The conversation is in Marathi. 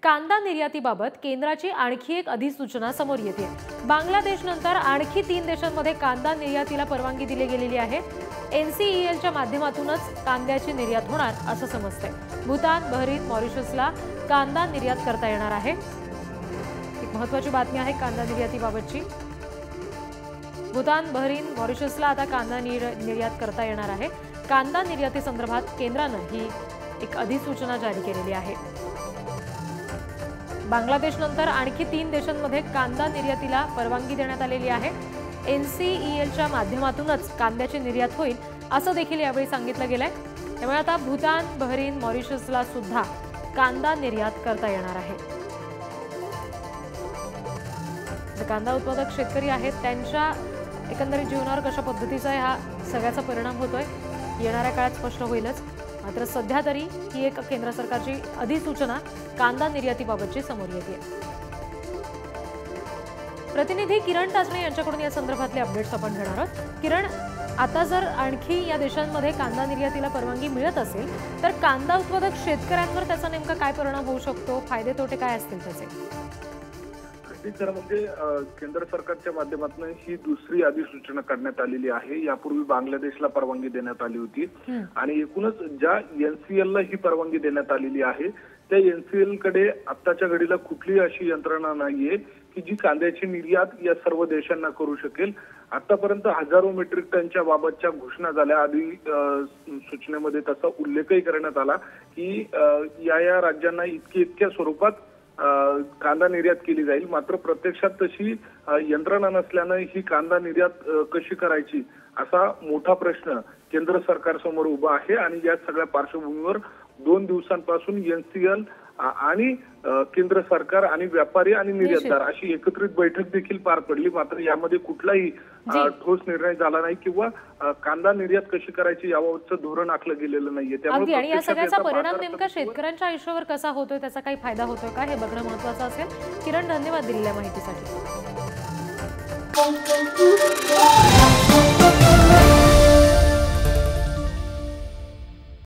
कांदा निर्यातीबाबत केंद्राची आणखी एक अधिसूचना समोर येते। बांगलादेशनंतर आणखी 3 देशांमध्ये कांदा निर्यातीला परवानगी दिली गेलेली आहे। NCELच्या माध्यमातूनच कांद्याची निर्यात होणार असं समजतंय। भूतान, बहरीन, मॉरिशसला कांदा निर्यात करता येणार आहे। एक महत्त्वाची बातमी आहे कांदा निर्यातीबाबतची। भूतान, बहरीन, मॉरिशसला आता कांदा निर्यात करता येणार आहे। कांदा निर्याती संदर्भात केंद्राने ही एक अधिसूचना जारी केलेली आहे। बांगलादेशनंतर आणखी 3 देशांमध्ये कांदा निर्यातीला परवानगी देण्यात आलेली आहे। NCELच्या माध्यमातूनच कांद्याची निर्यात होईल असं देखील यावेळी सांगितलं गेलंय। त्यामुळे आता भूतान, बहरीन, मॉरिशसला सुद्धा कांदा निर्यात करता येणार आहे। जे कांदा उत्पादक शेतकरी आहेत त्यांच्या एकंदरीत जीवनावर कशा पद्धतीचा हा सगळ्याचा परिणाम होतोय येणाऱ्या काळात स्पष्ट होईलच। मात्र सध्या तरी ही एक केंद्र सरकारची अधिसूचना कांदा निर्यातीबाबतची समोर येते। प्रतिनिधी किरण तासणे यांच्याकडून या संदर्भातले अपडेट्स आपण घेणार आहोत। किरण, आता जर आणखी या देशांमध्ये कांदा निर्यातीला परवानगी मिळत असेल तर कांदा उत्पादक शेतकऱ्यांवर त्याचा नेमका काय परिणाम होऊ शकतो, फायदे तोटे काय असतील त्याचे? खरं म्हणजे केंद्र सरकारच्या माध्यमातून ही दुसरी अधिसूचना करण्यात आलेली आहे। यापूर्वी बांगलादेशला परवानगी देण्यात आली होती आणि एकूणच ज्या NCELला ही परवानगी देण्यात आलेली आहे त्या NCEL कडे आत्ताच्या घडीला कुठलीही अशी यंत्रणा नाहीये की जी कांद्याची निर्यात या सर्व देशांना करू शकेल। आतापर्यंत हजारो मेट्रिक टनच्या बाबतच्या घोषणा झाल्या। आधी सूचनेमध्ये तसा उल्लेखही करण्यात आला की या राज्यांना इतक्या स्वरूपात कांदा निर्यात केली जाईल। मात्र प्रत्यक्षात तशी यंत्रणा नसल्यानं ही कांदा निर्यात कशी करायची असा मोठा प्रश्न केंद्र सरकारसमोर उभा आहे। आणि या सगळ्या पार्श्वभूमीवर 2 दिवसांपासून NCEL आणि केंद्र सरकार आणि व्यापारी आणि निर्यातदार अशी एकत्रित बैठक देखील पार पडली। मात्र यामध्ये कुठलाही ठोस निर्णय झाला नाही किंवा कांदा निर्यात कशी करायची याबाबतचं धोरण आखलं गेलेलं नाहीये। त्यामुळे आणि या सगळ्याचा परिणाम नेमका शेतकऱ्यांच्या आयुष्यावर कसा होतोय, त्याचा काही फायदा होतोय का हे बघणं महत्त्वाचं असेल। किरण, धन्यवाद दिलेल्या माहितीसाठी।